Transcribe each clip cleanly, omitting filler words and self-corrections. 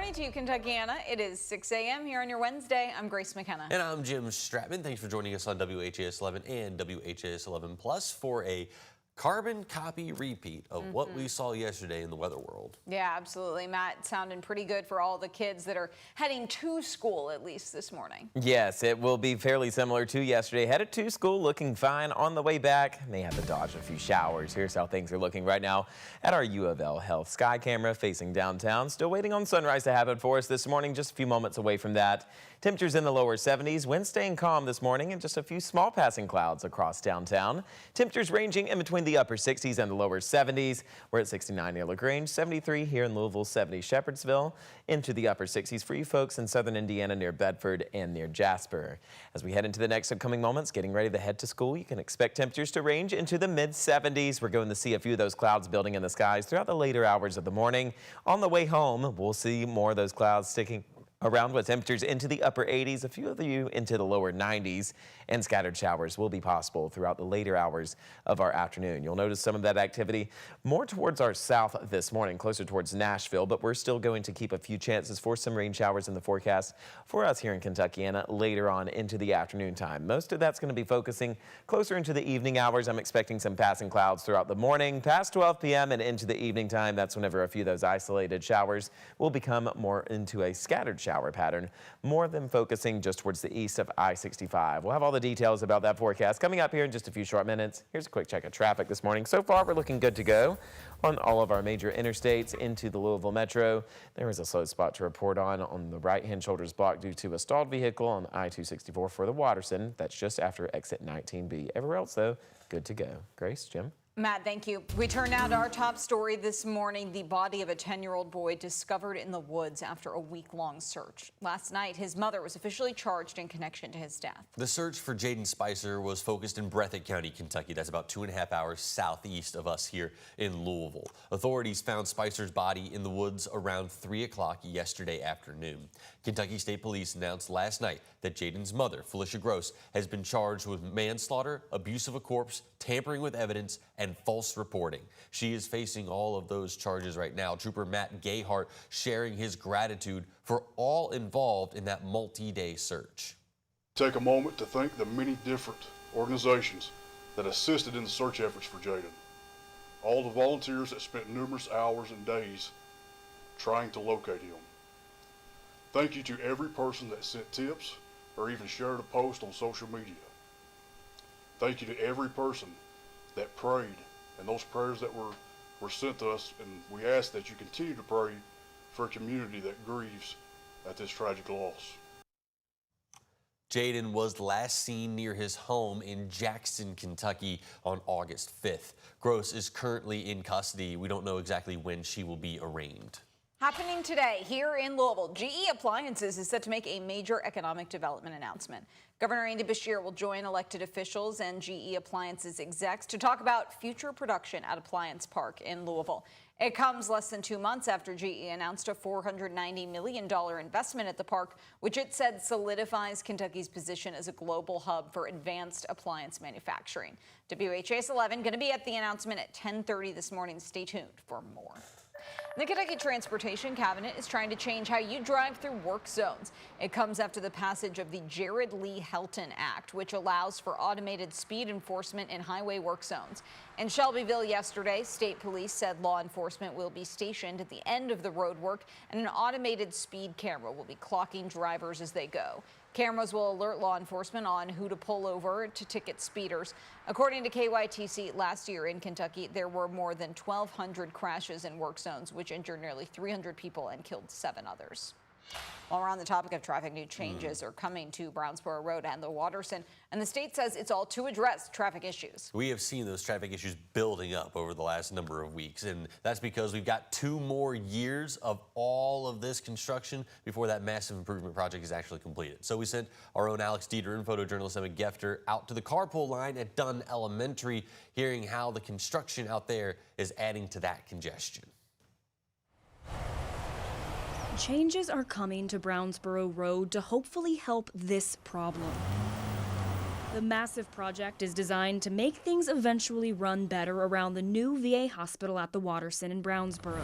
morning to you, Kentuckiana. It is 6 a.m. here on your Wednesday. I'm Grace McKenna. And I'm Jim Stratman. Thanks for joining us on WHAS 11 and WHAS 11 Plus for a carbon copy repeat of what we saw yesterday in the weather world. Yeah, absolutely. Matt, sounding pretty good for all the kids that are heading to school, at least this morning. Yes, it will be fairly similar to yesterday. Headed to school looking fine. On the way back, may have to dodge a few showers. Here's how things are looking right now at our U of L Health Sky camera facing downtown. Still waiting on sunrise to happen for us this morning, just a few moments away from that. Temperatures in the lower 70s. Wind staying calm this morning and just a few small passing clouds across downtown. Temperatures ranging in between the upper 60s and the lower 70s. We're at 69 near LaGrange, 73 here in Louisville, 70 Shepherdsville, into the upper 60s for you folks in southern Indiana near Bedford and near Jasper. As we head into the next upcoming moments, getting ready to head to school, you can expect temperatures to range into the mid 70s. We're going to see a few of those clouds building in the skies throughout the later hours of the morning. On the way home, we'll see more of those clouds sticking around with temperatures into the upper 80s, a few of you into the lower 90s, and scattered showers will be possible throughout the later hours of our afternoon. You'll notice some of that activity more towards our south this morning, closer towards Nashville, but we're still going to keep a few chances for some rain showers in the forecast for us here in Kentuckiana later on into the afternoon time. Most of that's going to be focusing closer into the evening hours. I'm expecting some passing clouds throughout the morning, past 12 p.m. and into the evening time. That's whenever a few of those isolated showers will become more into a scattered shower pattern, more than focusing just towards the east of I-65. We'll have all the details about that forecast coming up here in just a few short minutes. Here's a quick check of traffic this morning. So far, we're looking good to go on all of our major interstates into the Louisville Metro. There is a slow spot to report on the right-hand shoulder's block due to a stalled vehicle on I-264 for the Watterson. That's just after exit 19B. Everywhere else, though, good to go. Grace, Jim? Matt, thank you. We turn now to our top story this morning. The body of a 10-year-old boy discovered in the woods after a week-long search. Last night, his mother was officially charged in connection to his death. The search for Jaden Spicer was focused in Breathitt County, Kentucky. That's about 2.5 hours southeast of us here in Louisville. Authorities found Spicer's body in the woods around 3 o'clock yesterday afternoon. Kentucky State Police announced last night that Jaden's mother, Felicia Gross, has been charged with manslaughter, abuse of a corpse, tampering with evidence, and false reporting. She is facing all of those charges right now. Trooper Matt Gayhart sharing his gratitude for all involved in that multi-day search. Take a moment to thank the many different organizations that assisted in the search efforts for Jaden. All the volunteers that spent numerous hours and days trying to locate him. Thank you to every person that sent tips or even shared a post on social media. Thank you to every person that prayed and those prayers that were sent to us, and we ask that you continue to pray for a community that grieves at this tragic loss. Jaden was last seen near his home in Jackson, Kentucky on August 5th. Gross is currently in custody. We don't know exactly when she will be arraigned. Happening today here in Louisville, GE Appliances is set to make a major economic development announcement. Governor Andy Beshear will join elected officials and GE Appliances execs to talk about future production at Appliance Park in Louisville. It comes less than 2 months after GE announced a $490 million investment at the park, which it said solidifies Kentucky's position as a global hub for advanced appliance manufacturing. WHAS 11 going to be at the announcement at 10:30 this morning. Stay tuned for more. The Kentucky Transportation Cabinet is trying to change how you drive through work zones. It comes after the passage of the Jared Lee Helton Act, which allows for automated speed enforcement in highway work zones. In Shelbyville yesterday, state police said law enforcement will be stationed at the end of the road work, and an automated speed camera will be clocking drivers as they go. Cameras will alert law enforcement on who to pull over to ticket speeders. According to KYTC, last year in Kentucky, there were more than 1,200 crashes in work zones, which injured nearly 300 people and killed 7 others. While we're on the topic of traffic, new changes are coming to Brownsboro Road and the Watterson, and the state says it's all to address traffic issues. We have seen those traffic issues building up over the last number of weeks, and that's because we've got 2 more years of all of this construction before that massive improvement project is actually completed. So we sent our own Alex Dieter and photojournalist Emma Gefter out to the carpool line at Dunn Elementary, hearing how the construction out there is adding to that congestion. Changes are coming to Brownsboro Road to hopefully help this problem. The massive project is designed to make things eventually run better around the new VA hospital at the Watterson in Brownsboro.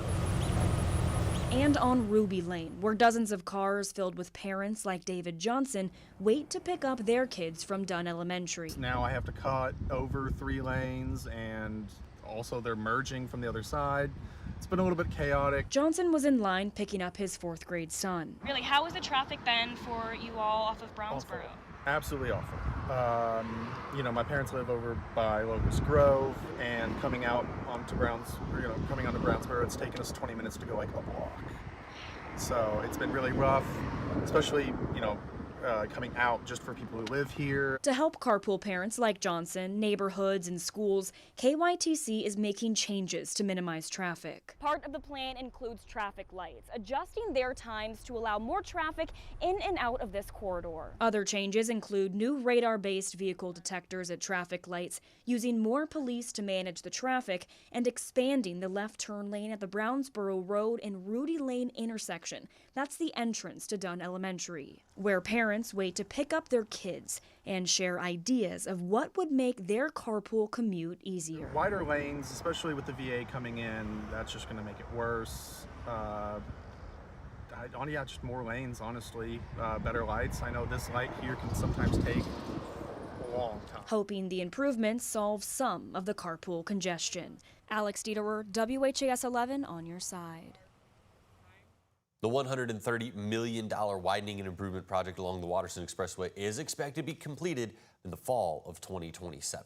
and on Ruby Lane, where dozens of cars filled with parents like David Johnson wait to pick up their kids from Dunn Elementary. Now I have to cut over 3 lanes, and also they're merging from the other side. It's been a little bit chaotic. Johnson was in line picking up his 4th grade son. Really, how has the traffic been for you all off of Brownsboro? Awful. Absolutely awful. You know, my parents live over by Locust Grove, and coming out onto coming onto Brownsboro, it's taken us 20 minutes to go like a block. So it's been really rough, especially, coming out just for people who live here. To help carpool parents like Johnson, neighborhoods, and schools, KYTC is making changes to minimize traffic. Part of the plan includes traffic lights, adjusting their times to allow more traffic in and out of this corridor. Other changes include new radar-based vehicle detectors at traffic lights, using more police to manage the traffic, and expanding the left turn lane at the Brownsboro Road and Rudy Lane intersection. That's the entrance to Dunn Elementary, where parents wait to pick up their kids and share ideas of what would make their carpool commute easier. Wider lanes, especially with the VA coming in, that's just going to make it worse. Just more lanes, honestly. Better lights. I know this light here can sometimes take a long time. Hoping the improvements solve some of the carpool congestion. Alex Dieterer, WHAS11 on your side. The $130 million widening and improvement project along the Waterston Expressway is expected to be completed in the fall of 2027.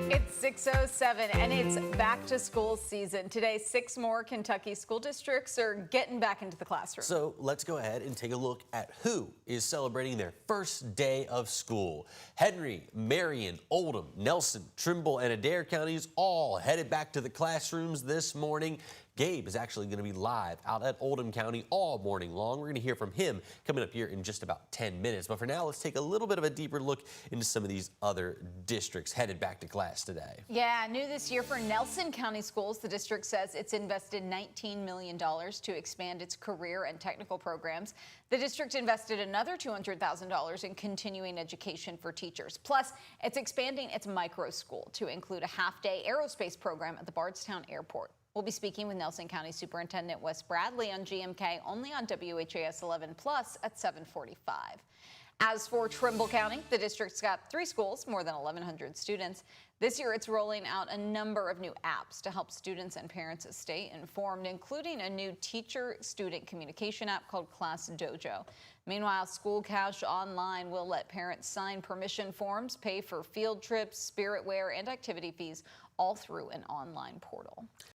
It's 6:07 and it's back to school season. Today, 6 more Kentucky school districts are getting back into the classroom. So let's go ahead and take a look at who is celebrating their first day of school. Henry, Marion, Oldham, Nelson, Trimble, and Adair counties all headed back to the classrooms this morning. Gabe is actually going to be live out at Oldham County all morning long. We're going to hear from him coming up here in just about 10 minutes. But for now, let's take a little bit of a deeper look into some of these other districts headed back to class today. Yeah, new this year for Nelson County Schools, the district says it's invested $19 million to expand its career and technical programs. The district invested another $200,000 in continuing education for teachers. Plus, it's expanding its micro school to include a half-day aerospace program at the Bardstown Airport. We'll be speaking with Nelson County Superintendent Wes Bradley on GMK, only on WHAS 11 Plus at 7:45. As for Trimble County, the district's got 3 schools, more than 1,100 students. This year, it's rolling out a number of new apps to help students and parents stay informed, including a new teacher-student communication app called Class Dojo. Meanwhile, School Cash Online will let parents sign permission forms, pay for field trips, spirit wear, and activity fees, all through an online portal.